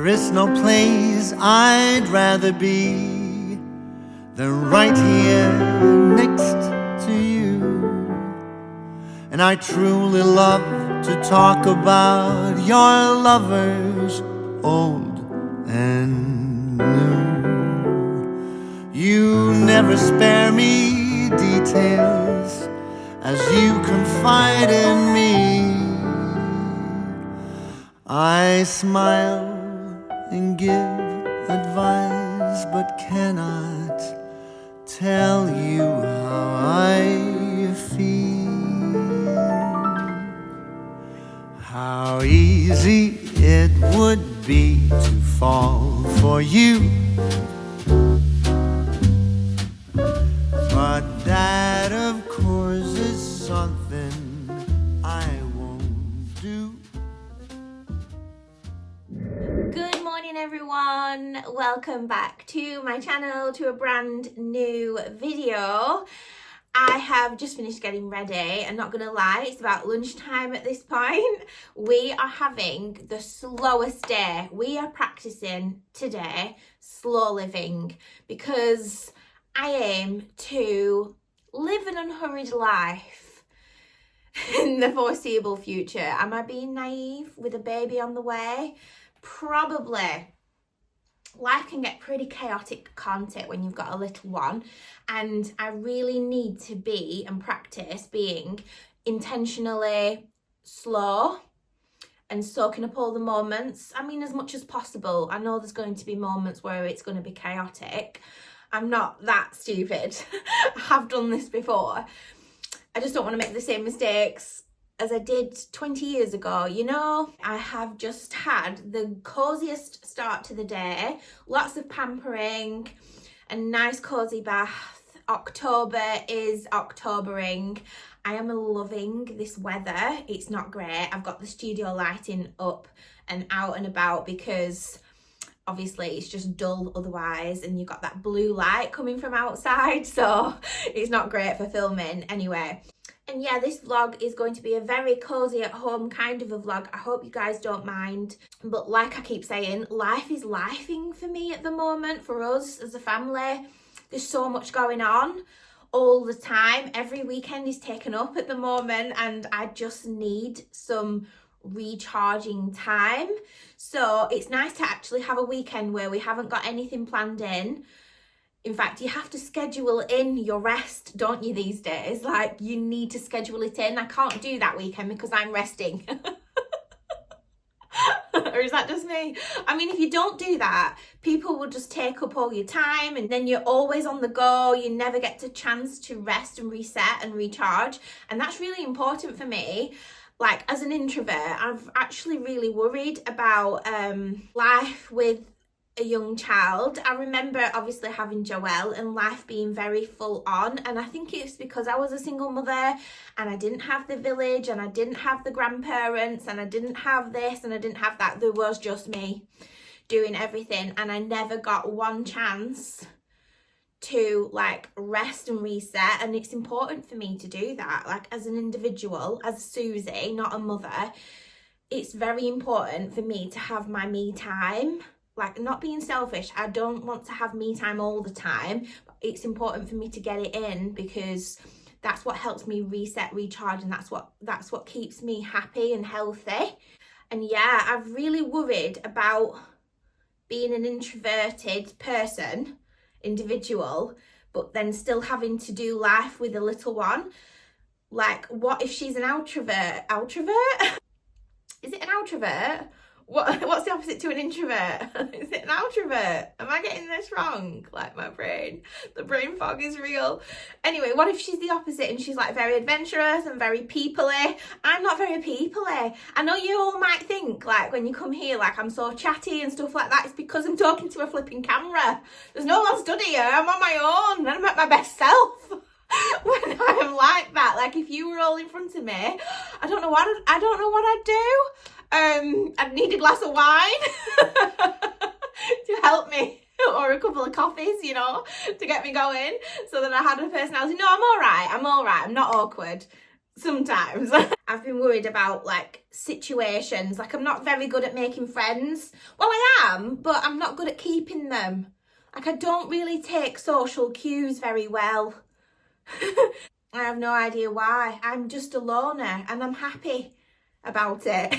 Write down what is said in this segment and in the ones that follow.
There is no place I'd rather be than right here next to you. And I truly love to talk about your lovers, old and new. You never spare me details as you confide in me. I smile and give advice, but cannot tell you how I feel. How easy it would be to fall for you, but that of course is something I won't do. Good morning everyone, welcome back to my channel, to a brand new video. I have just finished getting ready and not gonna lie, it's about lunchtime at this point. We are having the slowest day. We are practicing today slow living because I aim to live an unhurried life in the foreseeable future. Am I being naive with a baby on the way? Probably. Life can get pretty chaotic, can't it, when you've got a little one? And I really need to be and practice being intentionally slow and soaking up all the moments. I mean, as much as possible. I know there's going to be moments where it's going to be chaotic. I'm not that stupid. I have done this before. I just don't want to make the same mistakes as I did 20 years ago. You know, I have just had the coziest start to the day, lots of pampering, a nice cozy bath. October is Octobering. I am loving this weather. It's not great. I've got the studio lighting up and out and about because obviously it's just dull otherwise, and you've got that blue light coming from outside, so it's not great for filming anyway. And yeah, this vlog is going to be a very cozy at home kind of a vlog. I hope you guys don't mind. But like I keep saying, life is lifing for me at the moment, for us as a family. There's so much going on all the time. Every weekend is taken up at the moment and I just need some recharging time. So it's nice to actually have a weekend where we haven't got anything planned in. In fact, you have to schedule in your rest, don't you, these days? Like, you need to schedule it in. I can't do that weekend because I'm resting. Or is that just me? I mean, if you don't do that, people will just take up all your time and then you're always on the go. You never get a chance to rest and reset and recharge. And that's really important for me. Like, as an introvert, I've actually really worried about life with a young child. I remember obviously having Joelle and life being very full on, and I think it's because I was a single mother and I didn't have the village and I didn't have the grandparents and I didn't have this and I didn't have that. There was just me doing everything and I never got one chance to like rest and reset. And it's important for me to do that, like as an individual, as Suzy, not a mother. It's very important for me to have my me time. Like, not being selfish, I don't want to have me time all the time, but it's important for me to get it in because that's what helps me reset, recharge, and that's what keeps me happy and healthy. And yeah, I've really worried about being an introverted person, individual, but then still having to do life with a little one. Like, what if she's an outrovert? Outrovert? Is it an outrovert? What's the opposite to an introvert? Is it an outrovert? Am I getting this wrong? Like, my brain, the brain fog is real. Anyway, what if she's the opposite and she's like very adventurous and very people-y? I'm not very people-y. I know you all might think, like, when you come here, like I'm so chatty and stuff like that. It's because I'm talking to a flipping camera. There's no one stood here. I'm on my own and I'm at my best self. When I'm like that, like if you were all in front of me, I don't know what I'd do. I'd need a glass of wine to help me, or a couple of coffees, you know, to get me going, so that I had a personality. No, I'm all right. I'm not awkward. Sometimes I've been worried about like situations. Like I'm not very good at making friends. Well, I am, but I'm not good at keeping them. Like I don't really take social cues very well. I have no idea why. I'm just a loner and I'm happy about it.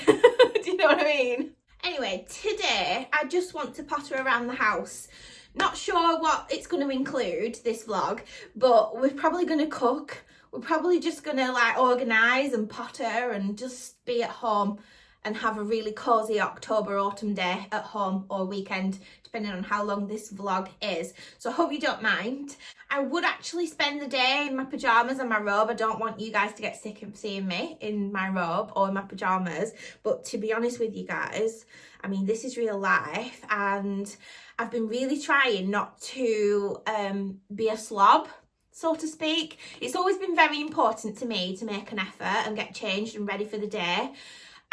Do you know what I mean? Anyway, today I just want to potter around the house. Not sure what it's going to include, this vlog, but we're probably going to cook. We're probably just going to like organise and potter and just be at home and have a really cosy October autumn day at home or weekend, depending on how long this vlog is. So I hope you don't mind. I would actually spend the day in my pyjamas and my robe. I don't want you guys to get sick of seeing me in my robe or in my pyjamas. But to be honest with you guys, I mean, this is real life and I've been really trying not to be a slob, so to speak. It's always been very important to me to make an effort and get changed and ready for the day.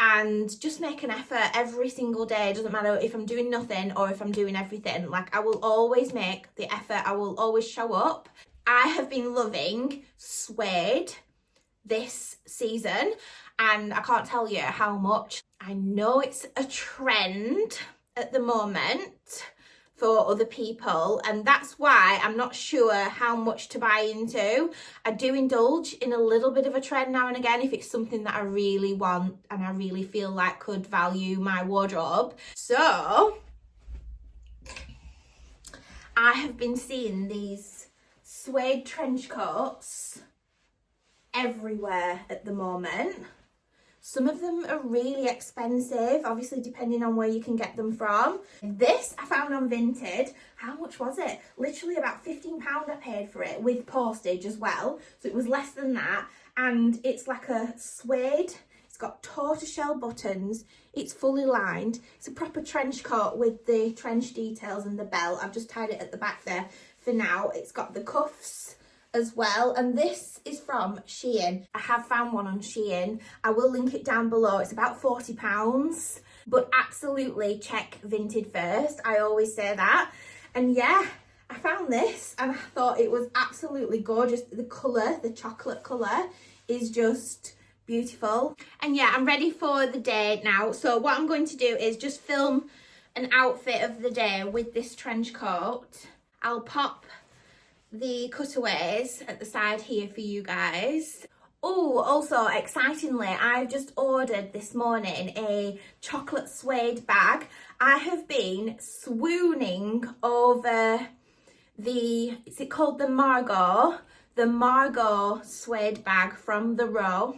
And just make an effort every single day. It doesn't matter if I'm doing nothing or if I'm doing everything. Like I will always make the effort. I will always show up. I have been loving Suede this season and I can't tell you how much. I know it's a trend at the moment for other people, and that's why I'm not sure how much to buy into. I do indulge in a little bit of a trend now and again if it's something that I really want and I really feel like could value my wardrobe. So I have been seeing these suede trench coats everywhere at the moment. Some of them are really expensive, obviously depending on where you can get them from. This I found on Vinted. How much was it? Literally about £15 I paid for it with postage as well. So it was less than that. And it's like a suede. It's got tortoiseshell buttons. It's fully lined. It's a proper trench coat with the trench details and the belt. I've just tied it at the back there for now. It's got the cuffs as well, and this is from Shein. I have found one on Shein. I will link it down below. It's about £40, but absolutely check Vinted first. I always say that. And yeah, I found this and I thought it was absolutely gorgeous. The colour, the chocolate colour, is just beautiful. And yeah, I'm ready for the day now. So what I'm going to do is just film an outfit of the day with this trench coat. I'll pop the cutaways at the side here for you guys. Oh, also excitingly, I've just ordered this morning a chocolate suede bag. I have been swooning over is it called the Margot suede bag from The Row,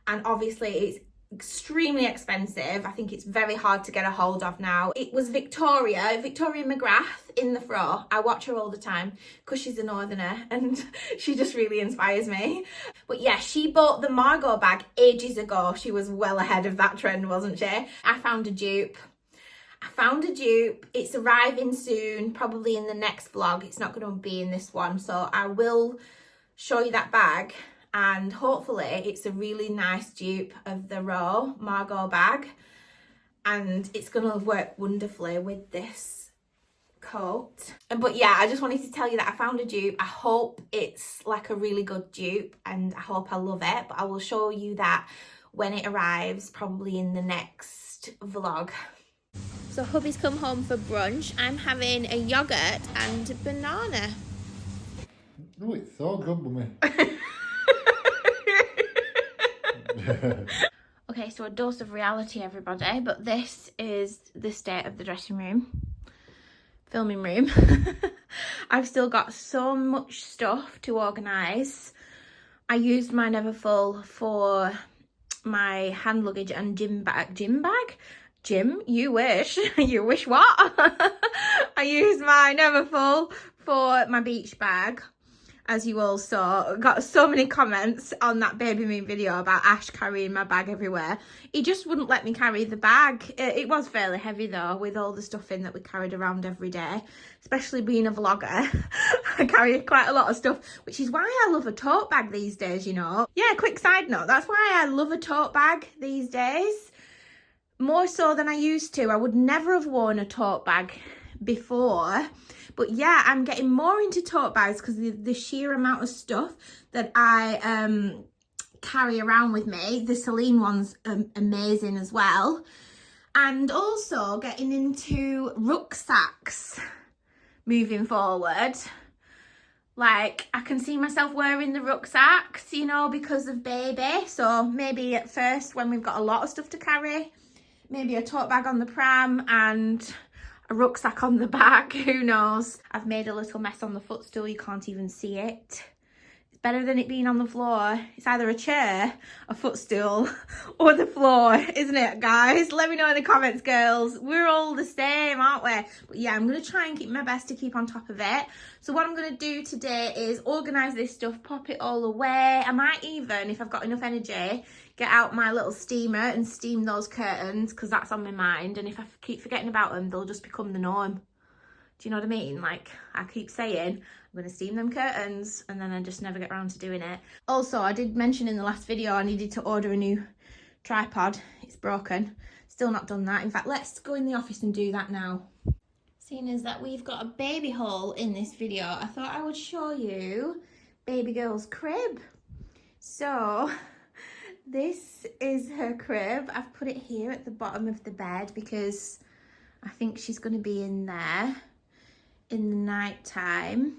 and obviously it's extremely expensive. I think it's very hard to get a hold of now. It was Victoria McGrath in the fro. I watch her all the time because she's a northerner and she just really inspires me. But yeah, she bought the Margot bag ages ago. She was well ahead of that trend, wasn't she? I found a dupe. It's arriving soon, probably in the next vlog. It's not going to be in this one, so I will show you that bag. And hopefully it's a really nice dupe of the Row Margot bag, and it's going to work wonderfully with this coat. But yeah, I just wanted to tell you that I found a dupe. I hope it's like a really good dupe and I hope I love it, but I will show you that when it arrives, probably in the next vlog. So hubby's come home for brunch. I'm having a yogurt and banana. Oh, it's so good, Mummy. Okay, so a dose of reality, everybody, but this is the state of the dressing room, filming room. I've still got so much stuff to organise. I used my Neverfull for my hand luggage and gym bag. Gym? You wish. You wish what? I used my Neverfull for my beach bag. As you all saw, got so many comments on that baby moon video about Ash carrying my bag everywhere. He just wouldn't let me carry the bag. It was fairly heavy though, with all the stuff in that we carried around every day, especially being a vlogger. I carry quite a lot of stuff, which is why I love a tote bag these days, you know. Yeah, quick side note, that's why I love a tote bag these days. More so than I used to. I would never have worn a tote bag before. But yeah, I'm getting more into tote bags because the sheer amount of stuff that I carry around with me. The Celine one's amazing as well. And also getting into rucksacks moving forward. Like, I can see myself wearing the rucksacks, you know, because of baby. So maybe at first when we've got a lot of stuff to carry, maybe a tote bag on the pram and a rucksack on the back, who knows. I've made a little mess on the footstool, you can't even see it. It's better than it being on the floor. It's either a chair, a footstool, or the floor, isn't it, guys? Let me know in the comments, girls. We're all the same, aren't we? But yeah, I'm going to try and keep my best to keep on top of it. So what I'm going to do today is organise this stuff, pop it all away. I might even, if I've got enough energy, get out my little steamer and steam those curtains, because that's on my mind. And if I keep forgetting about them, they'll just become the norm. Do you know what I mean? Like, I keep saying, I'm going to steam them curtains, and then I just never get around to doing it. Also, I did mention in the last video I needed to order a new tripod. It's broken. Still not done that. In fact, let's go in the office and do that now. Seeing as that we've got a baby haul in this video, I thought I would show you baby girl's crib. So, this is her crib. I've put it here at the bottom of the bed because I think she's going to be in there in the night time.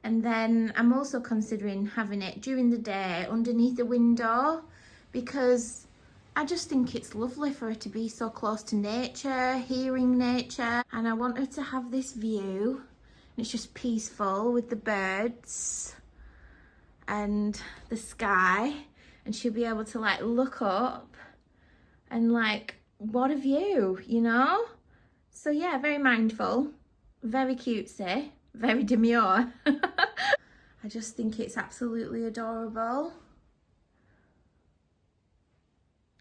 And then I'm also considering having it during the day underneath the window, because I just think it's lovely for her to be so close to nature, hearing nature, and I want her to have this view. It's just peaceful with the birds and the sky, and she'll be able to like look up and like, what a view, you know? So yeah, very mindful, very cutesy, very demure. I just think it's absolutely adorable.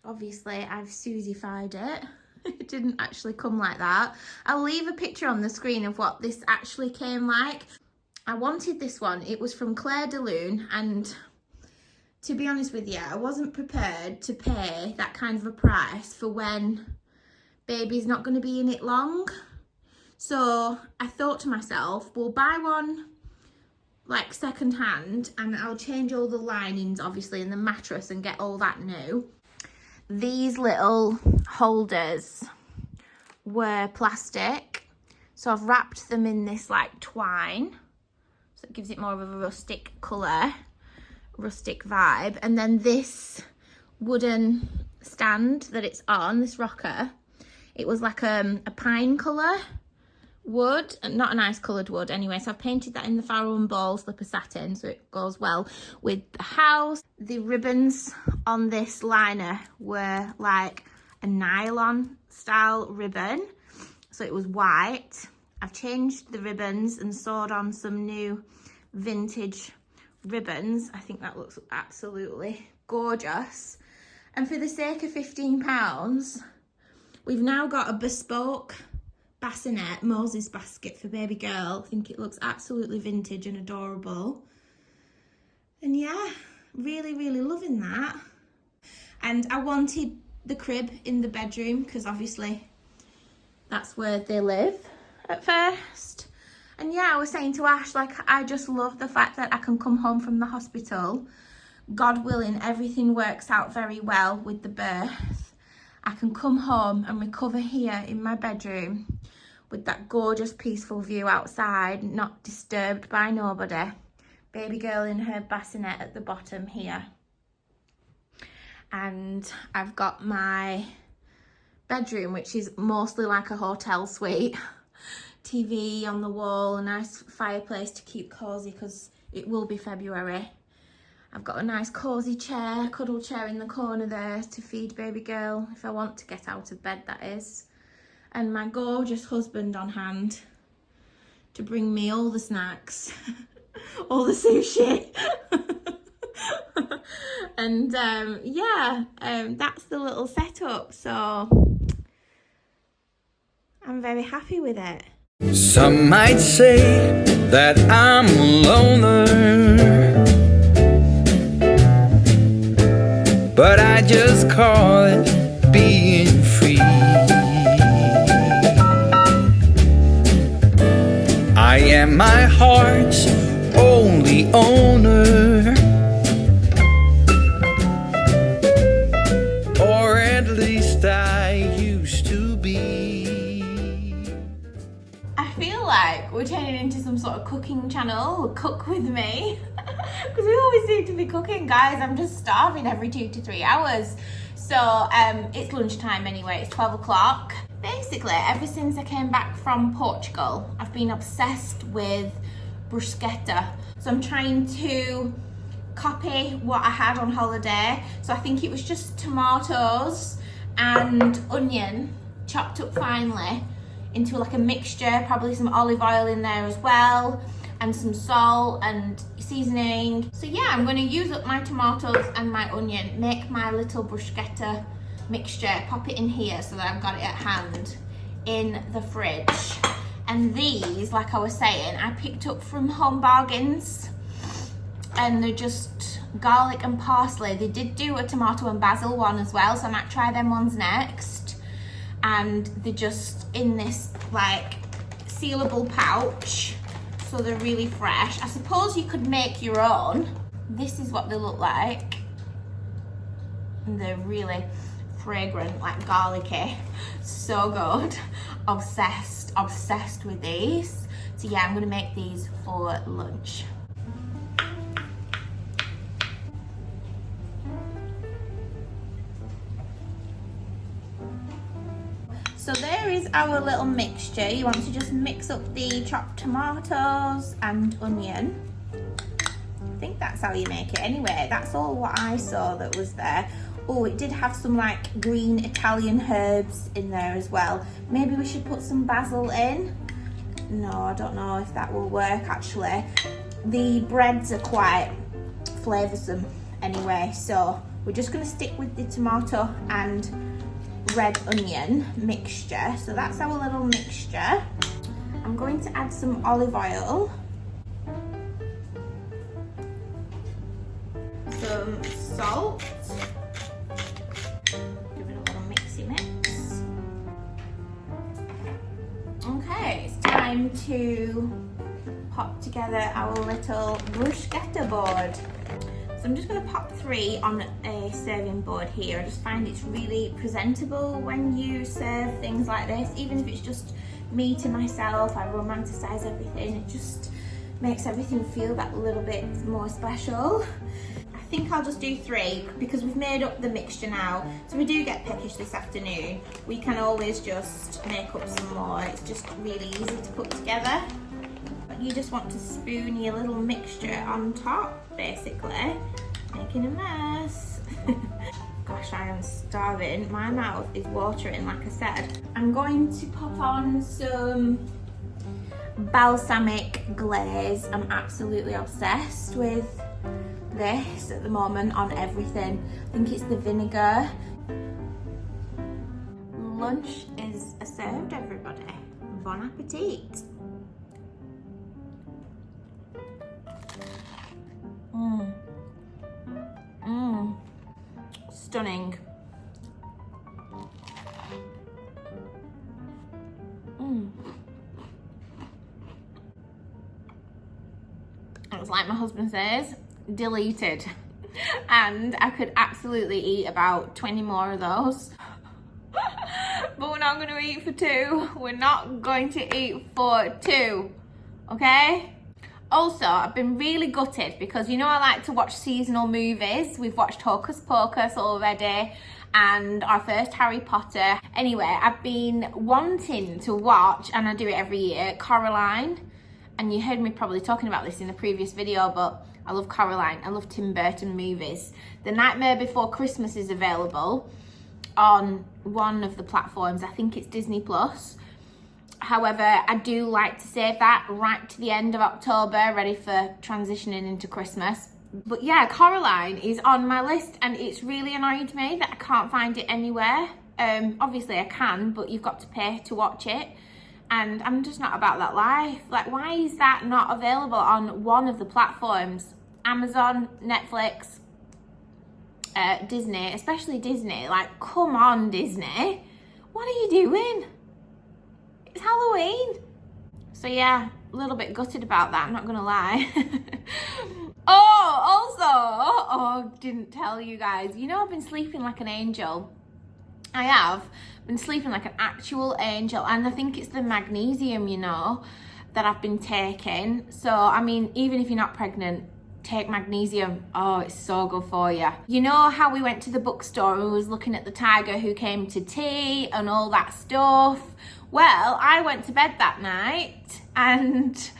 Obviously, I've Suzy-fied it. It didn't actually come like that. I'll leave a picture on the screen of what this actually came like. I wanted this one. It was from Claire de Lune, and to be honest with you, I wasn't prepared to pay that kind of a price for when baby's not going to be in it long. So I thought to myself, we'll buy one like second hand, and I'll change all the linings obviously in the mattress and get all that new. These little holders were plastic, so I've wrapped them in this like twine, so it gives it more of a rustic colour, rustic vibe. And then this wooden stand that it's on, this rocker, it was like a pine colour wood, not a nice coloured wood anyway, so I've painted that in the Farrow and Ball slipper satin so it goes well with the house. The ribbons on this liner were like a nylon style ribbon, so it was white. I've changed the ribbons and sewed on some new vintage ribbons. I think that looks absolutely gorgeous. And for the sake of £15, we've now got a bespoke bassinet Moses basket for baby girl. I think it looks absolutely vintage and adorable. And yeah, really, really loving that. And I wanted the crib in the bedroom because obviously that's where they live at first. And yeah, I was saying to Ash, like, I just love the fact that I can come home from the hospital. God willing, everything works out very well with the birth. I can come home and recover here in my bedroom with that gorgeous peaceful view outside, not disturbed by nobody. Baby girl in her bassinet at the bottom here. And I've got my bedroom, which is mostly like a hotel suite. TV on the wall, a nice fireplace to keep cosy because it will be February. I've got a nice cosy chair, cuddle chair in the corner there to feed baby girl, if I want to get out of bed, that is. And my gorgeous husband on hand to bring me all the snacks, all the sushi. And yeah, that's the little setup. So I'm very happy with it. Some might say that I'm a loner, but I just call it being free. I am my heart's only owner, we're turning into some sort of cooking channel, cook with me. Because we always seem to be cooking, guys. I'm just starving every 2 to 3 hours. So it's lunchtime anyway, it's 12 o'clock. Basically, ever since I came back from Portugal, I've been obsessed with bruschetta. So I'm trying to copy what I had on holiday. So I think it was just tomatoes and onion chopped up finely into like a mixture, probably some olive oil in there as well, and some salt and seasoning. So yeah, I'm going to use up my tomatoes and my onion, make my little bruschetta mixture, pop it in here so that I've got it at hand in the fridge. And these, like I was saying, I picked up from Home Bargains, and they're just garlic and parsley. They did do a tomato and basil one as well, so I might try them ones next. And they're just in this like sealable pouch, so they're really fresh. I suppose you could make your own. This is what they look like. And they're really fragrant, like garlicky. So good. Obsessed with these. So yeah, I'm gonna make these for lunch. So there is our little mixture. You want to just mix up the chopped tomatoes and onion. I think that's how you make it anyway. That's all what I saw that was there. Oh, it did have some like green Italian herbs in there as well. Maybe we should put some basil in. No, I don't know if that will work actually. The breads are quite flavoursome anyway, so we're just going to stick with the tomato and red onion mixture. So that's our little mixture. I'm going to add some olive oil, some salt, give it a little mixy mix. Okay, it's time to pop together our little bruschetta board. So I'm just going to pop 3 on a serving board here. I just find it's really presentable when you serve things like this, even if it's just me to myself. I romanticize everything. It just makes everything feel that little bit more special. I think I'll just do 3 because we've made up the mixture now. So we do get peckish this afternoon. We can always just make up some more. It's just really easy to put together. You just want to spoon your little mixture on top, basically, making a mess. Gosh, I am starving. My mouth is watering, like I said. I'm going to pop on some balsamic glaze. I'm absolutely obsessed with this at the moment on everything. I think it's the vinegar. Lunch is served, everybody. Bon appetit. Stunning. It's like my husband says, deleted. And I could absolutely eat about 20 more of those. But we're not going to eat for 2. We're not going to eat for 2. Okay? Also, I've been really gutted because you know I like to watch seasonal movies. We've watched Hocus Pocus already and our first Harry Potter. Anyway, I've been wanting to watch, and I do it every year, Coraline. And you heard me probably talking about this in a previous video, but I love Coraline. I love Tim Burton movies. The Nightmare Before Christmas is available on one of the platforms. I think it's Disney+. However, I do like to save that right to the end of October, ready for transitioning into Christmas. But yeah, Coraline is on my list, and it's really annoyed me that I can't find it anywhere. Obviously I can, but you've got to pay to watch it. And I'm just not about that life. Like, why is that not available on one of the platforms? Amazon, Netflix, Disney, especially Disney. Like, come on, Disney. What are you doing? It's Halloween. So yeah, a little bit gutted about that, I'm not gonna lie. Oh, didn't tell you guys. You know I've been sleeping like an angel. I have been sleeping like an actual angel, and I think it's the magnesium, you know. that I've been taking. So, I mean, even if you're not pregnant, take magnesium. Oh, it's so good for you. You know how we went to the bookstore and we was looking at the tiger who came to tea and all that stuff? Well, I went to bed that night and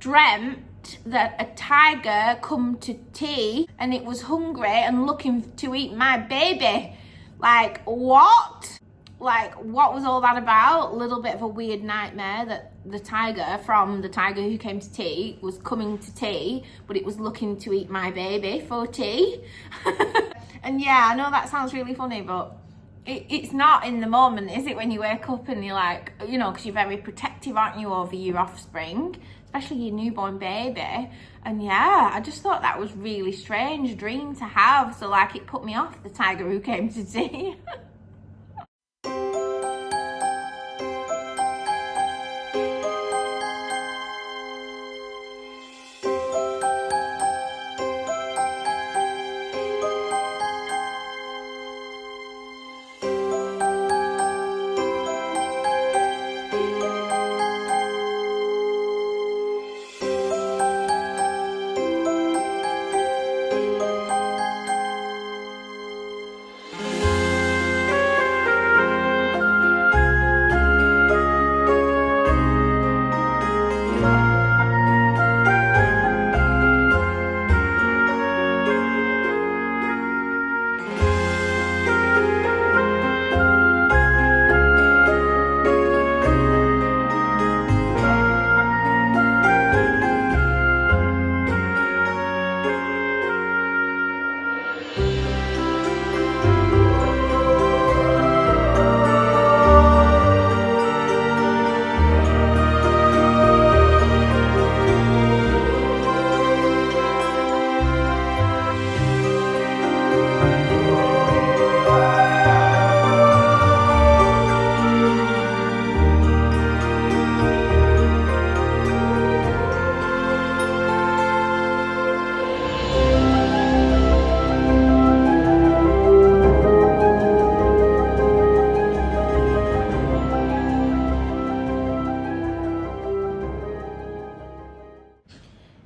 dreamt that a tiger come to tea and it was hungry and looking to eat my baby. Like, what? Like, what was all that about? A little bit of a weird nightmare that the tiger from The Tiger Who Came to Tea was coming to tea, but it was looking to eat my baby for tea. And yeah, I know that sounds really funny, but it's not in the moment, is it, when you wake up and you're like, you know, because you're very protective, aren't you, over your offspring, especially your newborn baby. And yeah, I just thought that was really strange dream to have. So like, it put me off The Tiger Who Came to Tea.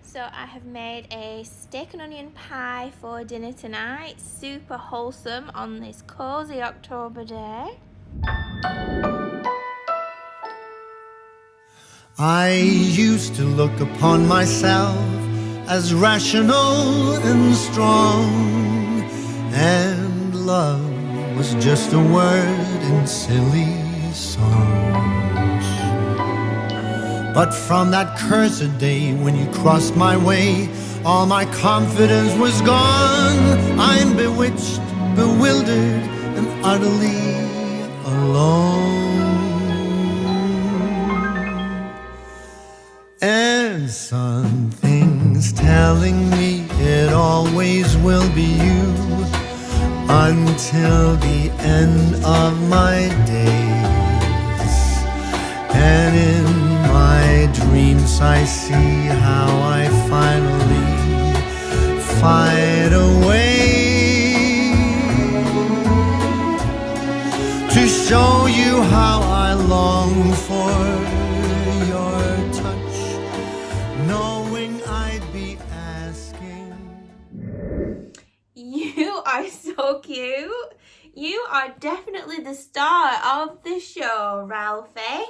So I have made a steak and onion pie for dinner tonight. Super wholesome on this cozy October day. I used to look upon myself as rational and strong, and love was just a word in silly songs. But from that cursed day when you crossed my way, all my confidence was gone. I'm bewitched, bewildered, and utterly alone. And something's telling me it always will be you until the end of my days. And in my dreams I see how I finally find a way to show you how I long for your touch, knowing I'd be asking. You are so cute. You are definitely the star of the show, Ralphie.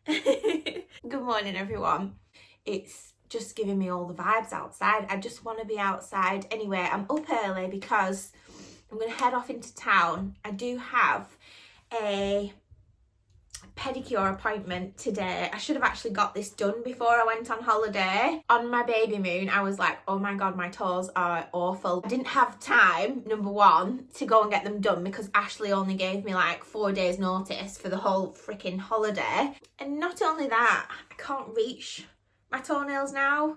Good morning, everyone. It's just giving me all the vibes outside. I just want to be outside. Anyway, I'm up early because I'm going to head off into town. I do have a pedicure appointment today. I should have actually got this done before I went on holiday. On my baby moon, I was like, oh my god, my toes are awful. I didn't have time, number one, to go and get them done because Ashley only gave me like 4 days notice for the whole freaking holiday. And not only that, I can't reach my toenails now.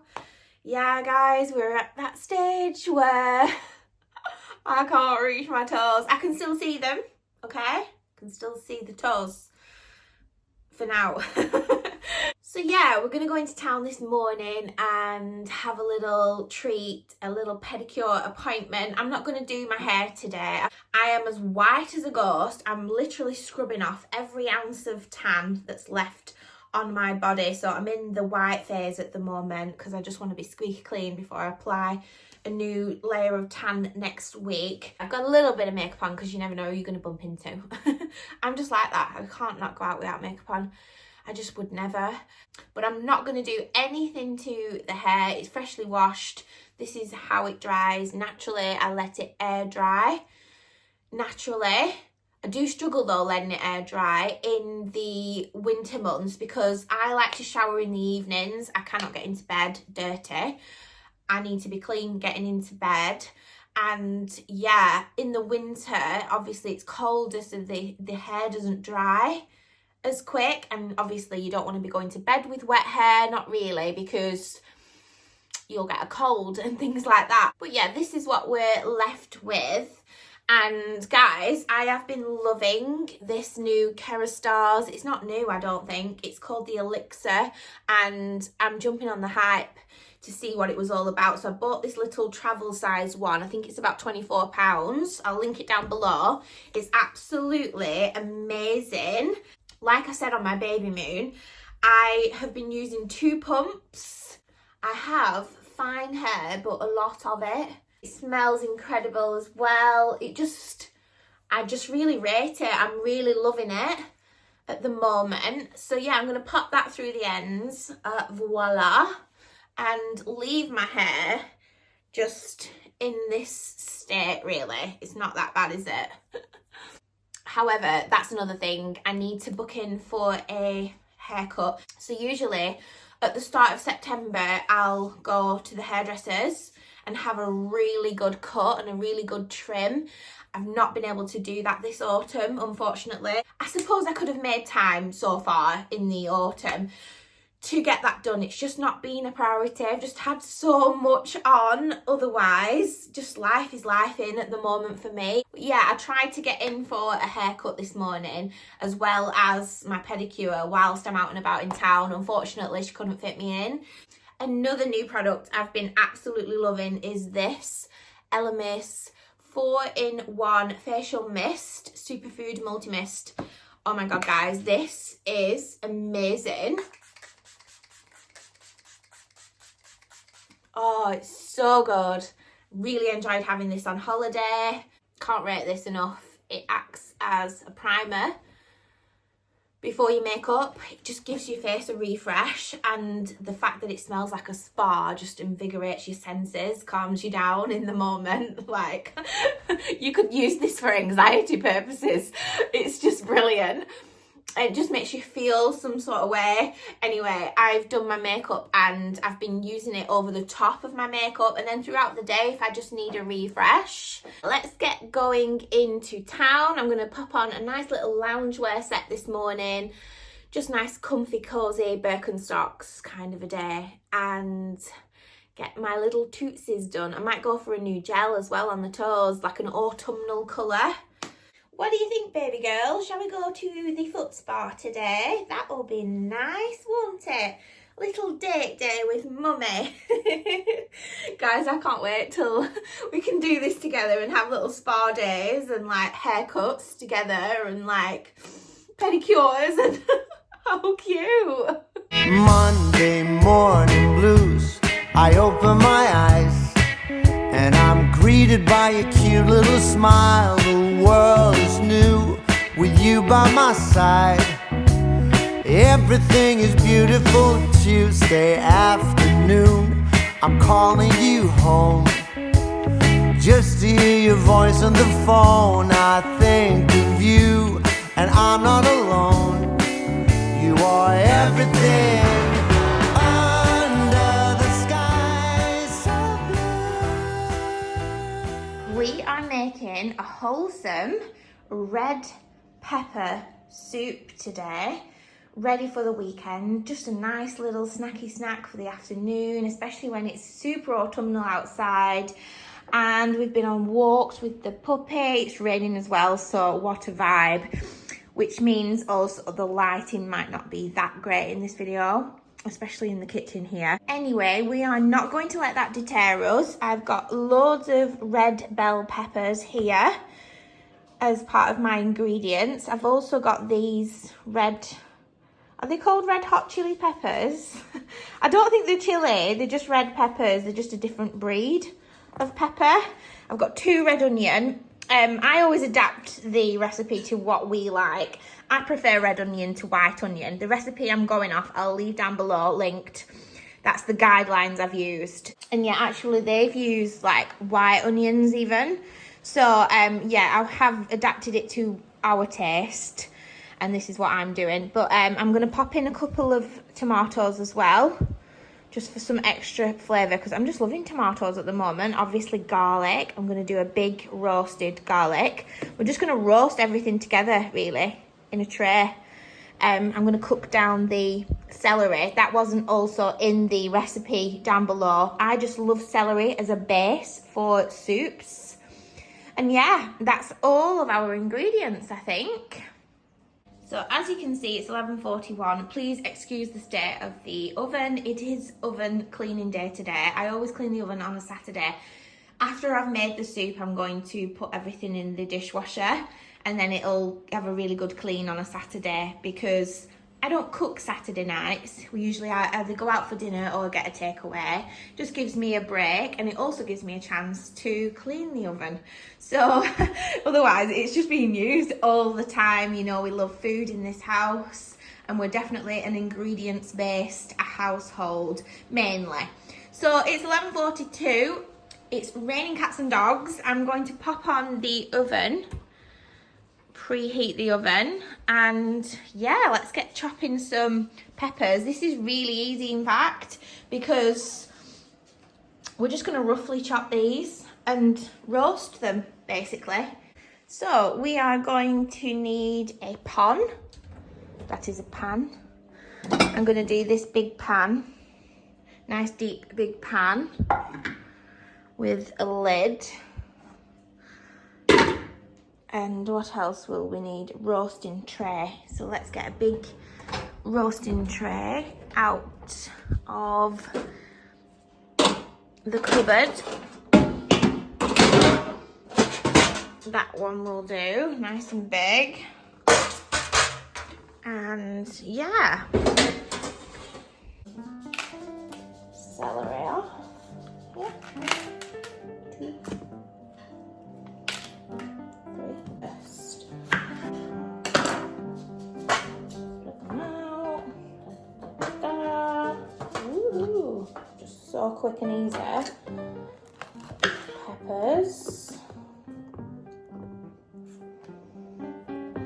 Yeah, guys, we're at that stage where I can't reach my toes. I can still see them, okay? I can still see the toes. For now. So yeah, we're gonna go into town this morning and have a little treat, a little pedicure appointment. I'm not gonna do my hair today. I am as white as a ghost. I'm literally scrubbing off every ounce of tan that's left on my body. So I'm in the white phase at the moment because I just want to be squeaky clean before I apply a new layer of tan next week. I've got a little bit of makeup on because you never know who you're going to bump into. I'm just like that. I can't not go out without makeup on. I just would never. But I'm not going to do anything to the hair. It's freshly washed. This is how it dries. Naturally, I let it air dry. Naturally. I do struggle though letting it air dry in the winter months because I like to shower in the evenings. I cannot get into bed dirty. I need to be clean getting into bed. And yeah, in the winter, obviously it's colder, so the hair doesn't dry as quick. And obviously you don't want to be going to bed with wet hair, not really, because you'll get a cold and things like that. But yeah, this is what we're left with. And guys, I have been loving this new Kerastars. It's not new, I don't think. It's called the Elixir, and I'm jumping on the hype to see what it was all about. So I bought this little travel size one. I think it's about £24. I'll link it down below. It's absolutely amazing. Like I said on my baby moon, I have been using 2 pumps. I have fine hair, but a lot of it. It smells incredible as well. I just really rate it. I'm really loving it at the moment. So yeah, I'm going to pop that through the ends. Voila. And leave my hair just in this state, really. It's not that bad, is it? However, that's another thing. I need to book in for a haircut. So usually at the start of September, I'll go to the hairdressers and have a really good cut and a really good trim. I've not been able to do that this autumn, unfortunately. I suppose I could have made time so far in the autumn to get that done. It's just not been a priority. I've just had so much on otherwise. Just life is life in at the moment for me. But yeah, I tried to get in for a haircut this morning as well as my pedicure whilst I'm out and about in town. Unfortunately, she couldn't fit me in. Another new product I've been absolutely loving is this Elemis 4-in-1 facial mist, superfood multi-mist. Oh my god, guys, this is amazing. Oh, it's so good. Really enjoyed having this on holiday. Can't rate this enough. It acts as a primer before your makeup. It just gives your face a refresh, and the fact that it smells like a spa just invigorates your senses, calms you down in the moment. Like, you could use this for anxiety purposes. It's just brilliant. It just makes you feel some sort of way. Anyway, I've done my makeup and I've been using it over the top of my makeup, and then throughout the day if I just need a refresh. Let's get going into town. I'm going to pop on a nice little loungewear set this morning. Just nice, comfy, cozy Birkenstocks kind of a day, and get my little tootsies done. I might go for a new gel as well on the toes, like an autumnal colour. What do you think, baby girl? Shall we go to the foot spa today? That'll be nice, won't it? Little date day with mummy. Guys, I can't wait till we can do this together and have little spa days and like haircuts together and like pedicures and how cute. Monday morning blues. I open my eyes and I'm greeted by a cute little smile. The world is new with you by my side. Everything is beautiful. Tuesday afternoon, I'm calling you home just to hear your voice on the phone. I think of you and I'm not alone. You are everything under the sky so blue. We are making a wholesome red pepper soup today, ready for the weekend. Just a nice little snacky snack for the afternoon, especially when it's super autumnal outside. And we've been on walks with the puppy. It's raining as well, so what a vibe. Which means also the lighting might not be that great in this video, especially in the kitchen here. Anyway, we are not going to let that deter us. I've got loads of red bell peppers here as part of my ingredients. I've also got these red, Are they called red hot chili peppers? I don't think they're chili, they're just red peppers. They're just a different breed of pepper. I've got 2 red onion. I always adapt the recipe to what we like. I prefer red onion to white onion. The recipe I'm going off, I'll leave down below linked. That's the guidelines I've used. And yeah, actually they've used like white onions even. So yeah, I have adapted it to our taste. And this is what I'm doing. But I'm going to pop in a couple of tomatoes as well, just for some extra flavour, because I'm just loving tomatoes at the moment. Obviously garlic. I'm going to do a big roasted garlic. We're just going to roast everything together, really, in a tray. I'm going to cook down the celery. That wasn't also in the recipe down below. I just love celery as a base for soups. And yeah, that's all of our ingredients, I think. So as you can see, it's 11:41. Please excuse the state of the oven. It is oven cleaning day today. I always clean the oven on a Saturday. After I've made the soup, I'm going to put everything in the dishwasher, and then it'll have a really good clean on a Saturday, because I don't cook Saturday nights. We usually either go out for dinner or get a takeaway. Just gives me a break, and it also gives me a chance to clean the oven. So otherwise it's just being used all the time. You know, we love food in this house, and we're definitely an ingredients based household mainly. So it's 11:42. It's raining cats and dogs. I'm going to pop on the oven, preheat the oven, and yeah, let's get chopping some peppers. This is really easy, in fact, because we're just going to roughly chop these and roast them basically. So we are going to need a pan. That is a pan. I'm going to do this big pan, nice deep big pan with a lid. And what else will we need? Roasting tray. So let's get a big roasting tray out of the cupboard. That one will do, nice and big. And yeah. Celery off. Yeah. 2, 3 first. Put them out. Ta-da. Ooh, just so quick and easy. Peppers.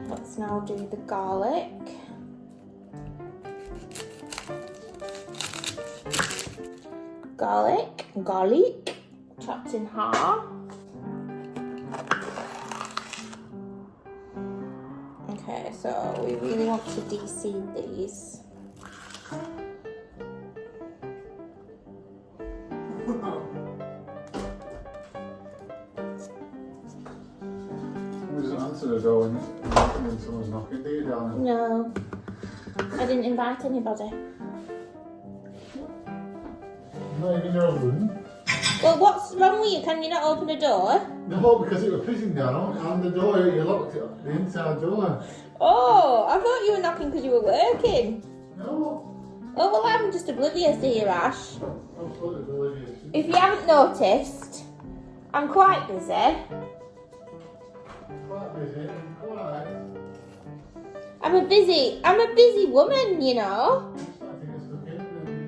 Let's now do the garlic. Garlic, chopped in half. Okay, so we really want to de-seed these. We just answer the door when someone's knocking, do you, darling? No, I didn't invite anybody. Not even your room. Well, what's wrong with you? Can you not open a door? No, because it was pissing down and the door, you locked it, the inside door. Oh, I thought you were knocking because you were working. No. Oh, well, I'm just oblivious to you, Ash. I'm totally oblivious. If you haven't noticed, I'm quite busy. Quite busy and quiet. I'm a busy woman, you know. I think it's looking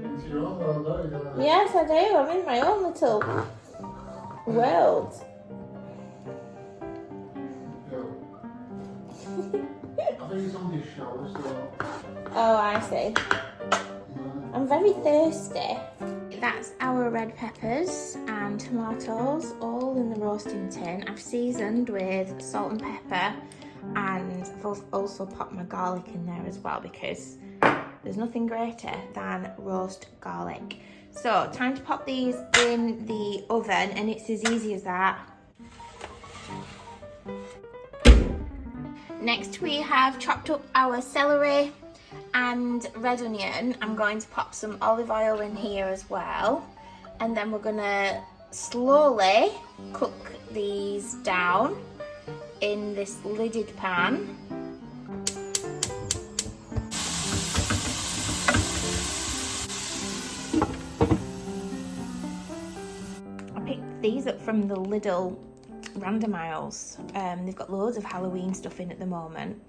into your own world, don't you, darling? Yes, I do. I'm in my own little world. I think it's on your shoulder, so... Oh, I see. I'm very thirsty. That's our red peppers and tomatoes all in the roasting tin. I've seasoned with salt and pepper, and I've also popped my garlic in there as well, because there's nothing greater than roast garlic. So time to pop these in the oven, and it's as easy as that. Next we have chopped up our celery and red onion. I'm going to pop some olive oil in here as well, and then we're gonna slowly cook these down in this lidded pan. these up from the Lidl random aisles. They've got loads of Halloween stuff in at the moment.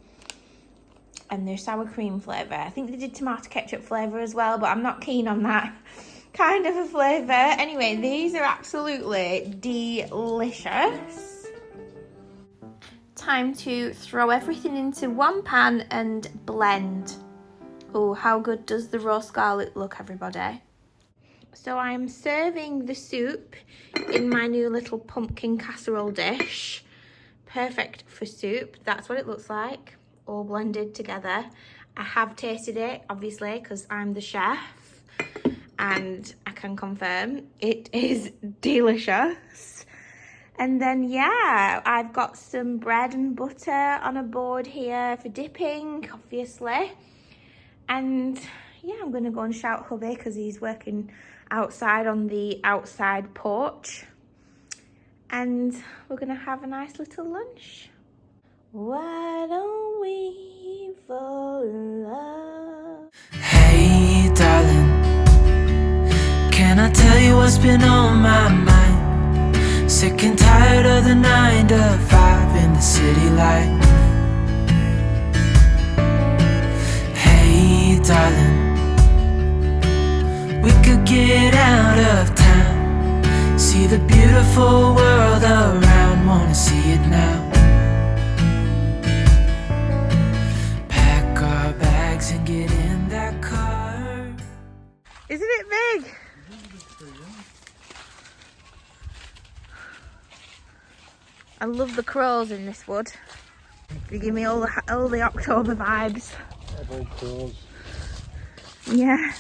And they're sour cream flavour. I think they did tomato ketchup flavour as well, but I'm not keen on that kind of a flavour. Anyway, these are absolutely delicious. Time to throw everything into one pan and blend. Oh, how good does the raw scarlet look, everybody? So I'm serving the soup in my new little pumpkin casserole dish. Perfect for soup. That's what it looks like, all blended together. I have tasted it, obviously, because I'm the chef, and I can confirm it is delicious. And then, yeah, I've got some bread and butter on a board here for dipping, obviously. And yeah, I'm gonna go and shout hubby because he's working outside on the outside porch. And we're gonna have a nice little lunch. Why don't we fall in love? Hey, darling, can I tell you what's been on my mind? Sick and tired of the 9 to 5 in the city life. Hey, darling, we could get out of town, see the beautiful world around, wanna see it now. Pack our bags and get in that car. Isn't it big? I love the crows in this wood. They give me all the October vibes. About crows. Yeah.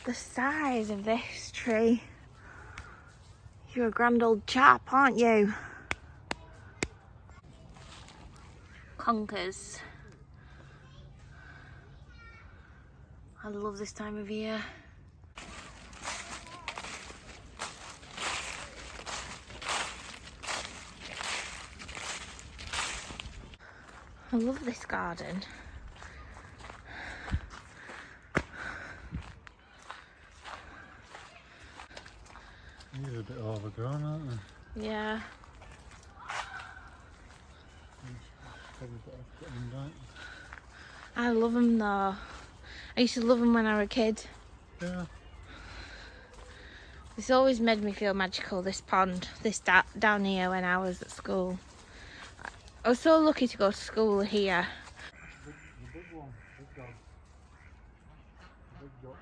The size of this tree. You're a grand old chap, aren't you? Conkers. I love this time of year. I love this garden. These are a bit overgrown, aren't they? Yeah. Probably better put them down. I love them though. I used to love them when I was a kid. Yeah. This always made me feel magical, this pond, this down here when I was at school. I was so lucky to go to school here. The big one, big dog. Big dog.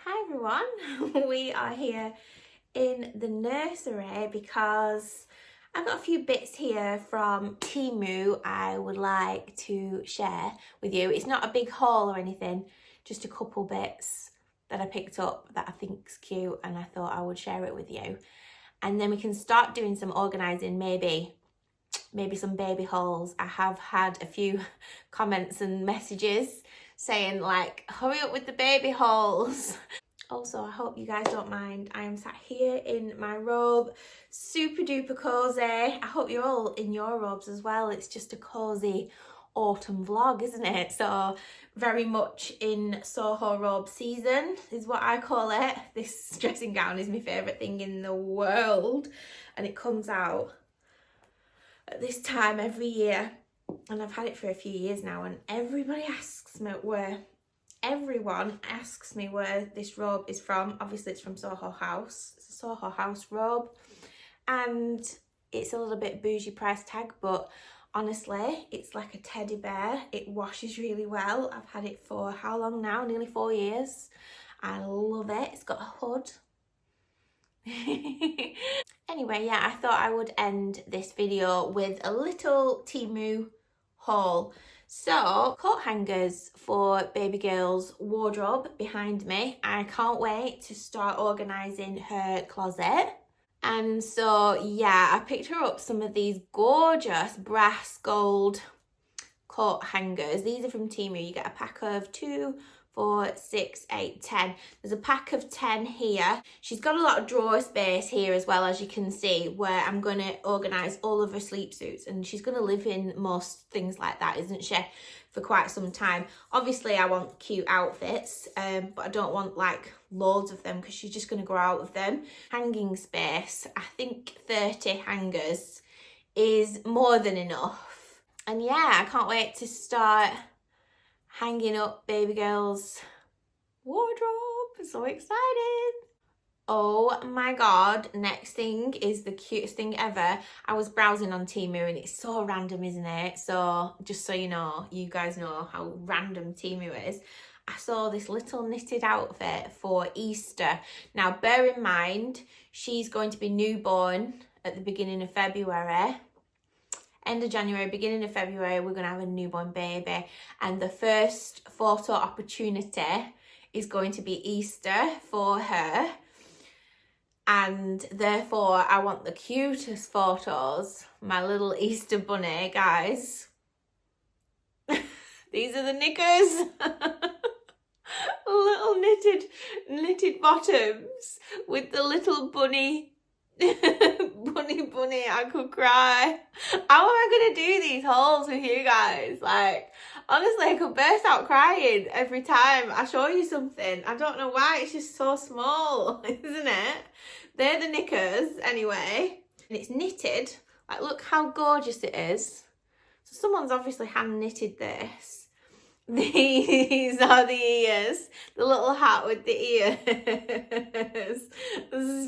Hi everyone, we are here in the nursery because I've got a few bits here from Teemu I would like to share with you. It's not a big haul or anything, just a couple bits that I picked up that I think's cute and I thought I would share it with you. And then we can start doing some organising, maybe some baby hauls. I have had a few comments and messages saying like, hurry up with the baby hauls. Also, I hope you guys don't mind. I am sat here in my robe, super duper cozy. I hope you're all in your robes as well. It's just a cozy autumn vlog, isn't it? So very much in Soho robe season is what I call it. This dressing gown is my favourite thing in the world, and it comes out at this time every year, and I've had it for a few years now, and everyone asks me where this robe is from. Obviously it's from Soho House. It's a Soho House robe, and it's a little bit bougie price tag, but honestly it's like a teddy bear. It washes really well. I've had it for how long now? Nearly 4 years. I love it. It's got a hood. Anyway, yeah, I thought I would end this video with a little Teemu haul. So, coat hangers for baby girl's wardrobe behind me. I can't wait to start organising her closet. And so, yeah, I picked her up some of these gorgeous brass gold coat hangers. These are from Teemu. You get a pack of 2, 4, 6, 8, 10. There's a pack of 10 here. She's got a lot of drawer space here as well, as you can see, where I'm going to organise all of her sleep suits, and she's going to live in most things like that, isn't she, for quite some time. Obviously I want cute outfits, but I don't want like loads of them because she's just going to grow out of them. Hanging space, I think 30 hangers is more than enough. And yeah, I can't wait to start hanging up baby girl's wardrobe. So excited. Oh my god, next thing is the cutest thing ever. I was browsing on Teemu and it's so random, isn't it? So just so you know, you guys know how random Teemu is. I saw this little knitted outfit for Easter. Now bear in mind, she's going to be newborn at the beginning of February. End of January, beginning of February, we're going to have a newborn baby. And the first photo opportunity is going to be Easter for her. And therefore, I want the cutest photos. My little Easter bunny, guys. These are the knickers. Little knitted bottoms with the little bunny. bunny, I could cry. How am I gonna do these hauls with you guys? Like, honestly, I could burst out crying every time I show you something. I don't know why, it's just so small, isn't it? They're the knickers anyway, and it's knitted. Like, look how gorgeous it is. So someone's obviously hand knitted this. These are the ears, the little hat with the ears.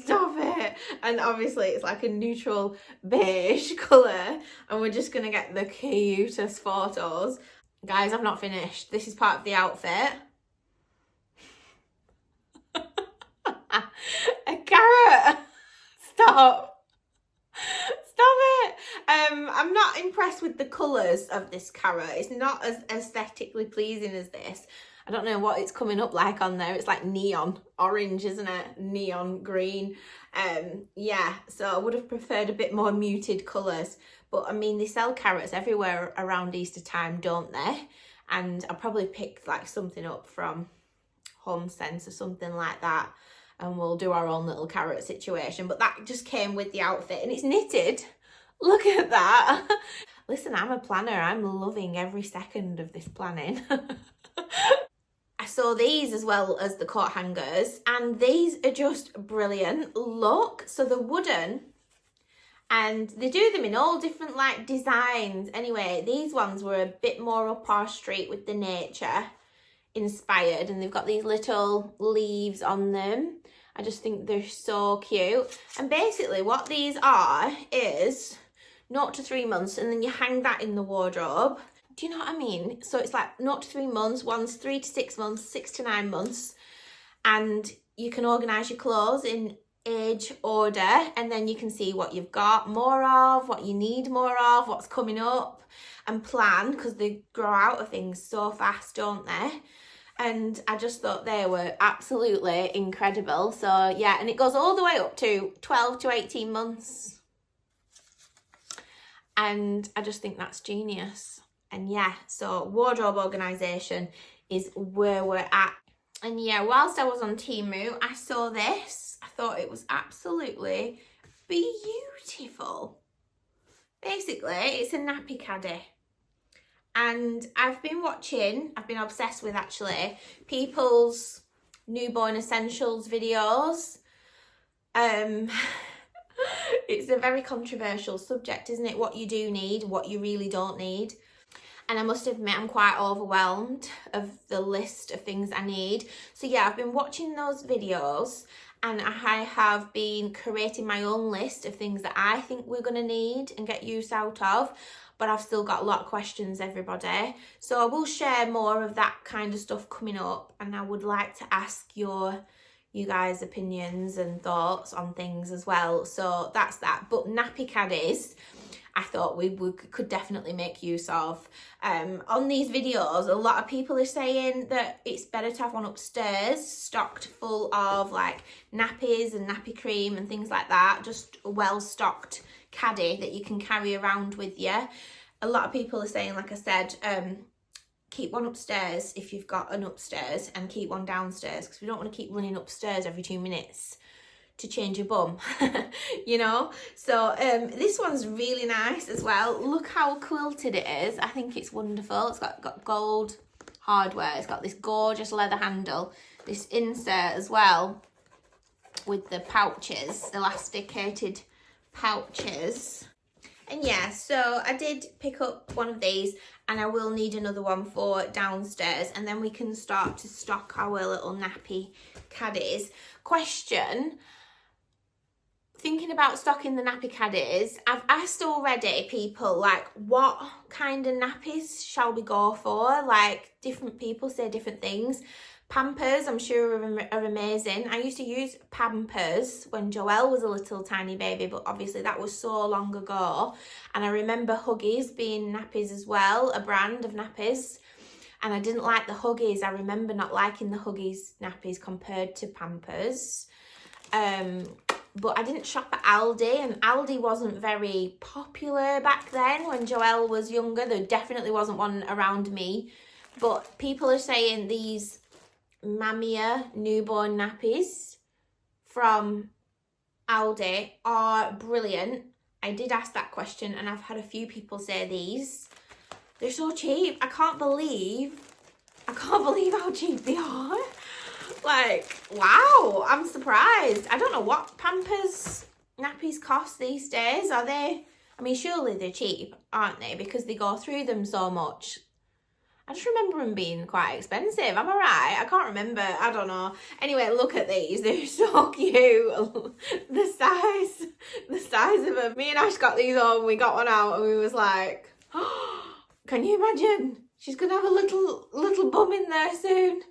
Stop it. And obviously it's like a neutral beige colour, and we're just gonna get the cutest photos. Guys, I've not finished. This is part of the outfit. A carrot. Stop it. I'm not impressed with the colours of this carrot. It's not as aesthetically pleasing as this. I don't know what it's coming up like on there. It's like neon orange, isn't it? Neon green. Yeah, so I would have preferred a bit more muted colours. But I mean, they sell carrots everywhere around Easter time, don't they? And I'll probably pick like something up from Home Sense or something like that, and we'll do our own little carrot situation. But that just came with the outfit, and it's knitted. Look at that. Listen, I'm a planner. I'm loving every second of this planning. I saw these as well as the coat hangers, and these are just brilliant. Look, so they're wooden, and they do them in all different like designs. Anyway, these ones were a bit more up our street with the nature inspired, and they've got these little leaves on them. I just think they're so cute. And basically what these are is 0 to 3 months, and then you hang that in the wardrobe. Do you know what I mean? So it's like 0 to 3 months, one's 3 to 6 months, 6 to 9 months, and you can organise your clothes in age order, and then you can see what you've got more of, what you need more of, what's coming up, and plan, because they grow out of things so fast, don't they? And I just thought they were absolutely incredible. So yeah, and it goes all the way up to 12 to 18 months. And I just think that's genius. And yeah, so wardrobe organisation is where we're at. And yeah, whilst I was on Teemu, I saw this. I thought it was absolutely beautiful. Basically, it's a nappy caddy. And I've been obsessed with actually, people's newborn essentials videos. It's a very controversial subject, isn't it? What you do need, what you really don't need. And I must admit, I'm quite overwhelmed of the list of things I need. So yeah, I've been watching those videos, and I have been creating my own list of things that I think we're going to need and get use out of. But I've still got a lot of questions, everybody. So I will share more of that kind of stuff coming up, and I would like to ask you guys' opinions and thoughts on things as well. So that's that. But nappy caddies, I thought we could definitely make use of. On these videos, a lot of people are saying that it's better to have one upstairs stocked full of like nappies and nappy cream and things like that. Just a well-stocked caddy that you can carry around with you. a lot of people are saying, like I said, keep one upstairs if you've got an upstairs, and keep one downstairs, because we don't want to keep running upstairs every 2 minutes to change your bum, you know. So this one's really nice as well. Look how quilted it is. I think it's wonderful. It's got gold hardware. It's got this gorgeous leather handle, this insert as well with the pouches, elasticated pouches. And yeah, so I did pick up one of these, and I will need another one for downstairs, and then we can start to stock our little nappy caddies. Question: thinking about stocking the nappy caddies, I've asked already people, like, what kind of nappies shall we go for? Like, different people say different things. Pampers, I'm sure, are amazing. I used to use Pampers when Joelle was a little tiny baby, but obviously that was so long ago. And I remember Huggies being nappies as well, a brand of nappies. And I didn't like the Huggies. I remember not liking the Huggies nappies compared to Pampers. But I didn't shop at Aldi, and Aldi wasn't very popular back then when Joelle was younger. There definitely wasn't one around me. But people are saying these Mamia newborn nappies from Aldi are brilliant. I did ask that question, and I've had a few people say these. They're so cheap. I can't believe how cheap they are. Like, wow, I'm surprised. I don't know what Pampers nappies cost these days. Are they? I mean, surely they're cheap, aren't they? Because they go through them so much. I just remember them being quite expensive. Am I right? I can't remember. I don't know. Anyway, look at these. They're so cute. The size of them. Me and Ash got these on. We got one out and we was like, oh, can you imagine? She's going to have a little bum in there soon. It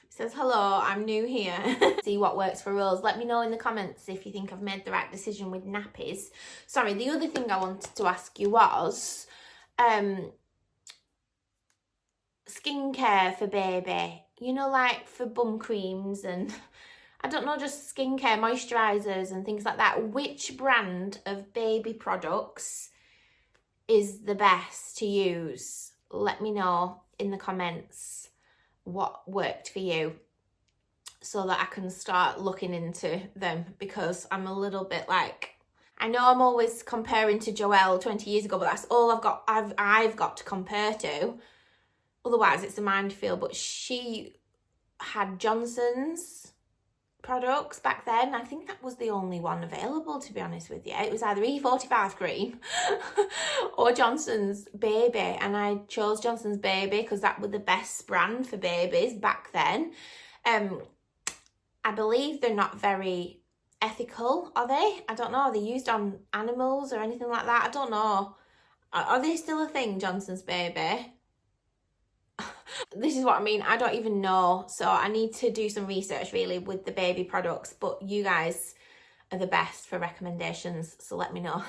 says, hello, I'm new here. See what works for us. Let me know in the comments if you think I've made the right decision with nappies. Sorry, the other thing I wanted to ask you was, skincare for baby, you know, like for bum creams and I don't know, just skincare, moisturisers and things like that. Which brand of baby products is the best to use? Let me know in the comments what worked for you so that I can start looking into them, because I'm a little bit like, I know I'm always comparing to Joelle 20 years ago, but that's all I've got to compare to. Otherwise, it's a minefield. But she had Johnson's products back then. I think that was the only one available, to be honest with you. It was either E45 cream or Johnson's Baby. And I chose Johnson's Baby because that was the best brand for babies back then. I believe they're not very ethical, are they? I don't know. Are they used on animals or anything like that? I don't know. Are they still a thing, Johnson's Baby? This is what I mean. I don't even know. So I need to do some research really with the baby products. But you guys are the best for recommendations. So let me know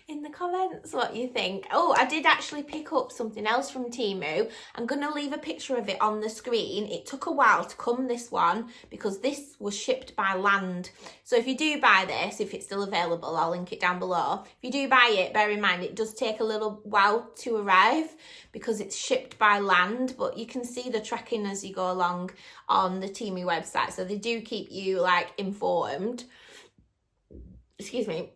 in the comments what you think. Oh, I did actually pick up something else from Teemu. I'm going to leave a picture of it on the screen. It took a while to come, this one, because this was shipped by land. So if you do buy this, if it's still available, I'll link it down below. If you do buy it, bear in mind it does take a little while to arrive because it's shipped by land, but you can see the tracking as you go along on the Teemu website. So they do keep you like informed. Excuse me.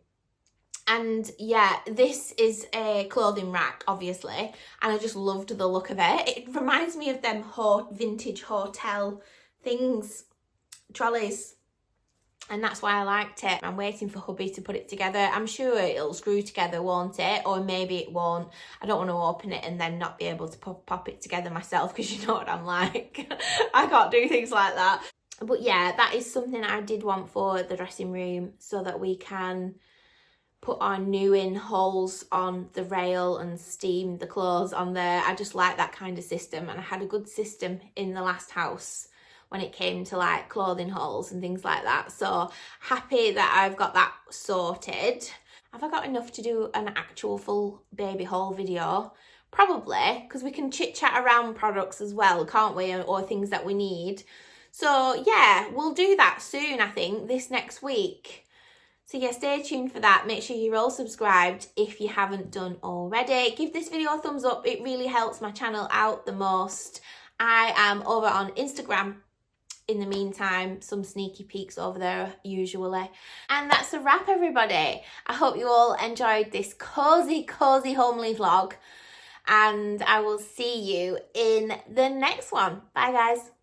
And yeah, this is a clothing rack, obviously, and I just loved the look of it. It reminds me of them vintage hotel things, trolleys, and that's why I liked it. I'm waiting for hubby to put it together. I'm sure it'll screw together, won't it? Or maybe it won't. I don't want to open it and then not be able to pop it together myself, because you know what I'm like. I can't do things like that. But yeah, that is something I did want for the dressing room, so that we can put our new in holes on the rail and steam the clothes on there. I just like that kind of system, and I had a good system in the last house when it came to like clothing holes and things like that. So happy that I've got that sorted. Have I got enough to do an actual full baby haul video? Probably, because we can chit chat around products as well, can't we? Or things that we need. So yeah, we'll do that soon, I think, this next week. So yeah, stay tuned for that. Make sure you're all subscribed if you haven't done already. Give this video a thumbs up. It really helps my channel out the most. I am over on Instagram in the meantime, some sneaky peeks over there usually. And that's a wrap, everybody. I hope you all enjoyed this cozy homely vlog, and I will see you in the next one. Bye guys.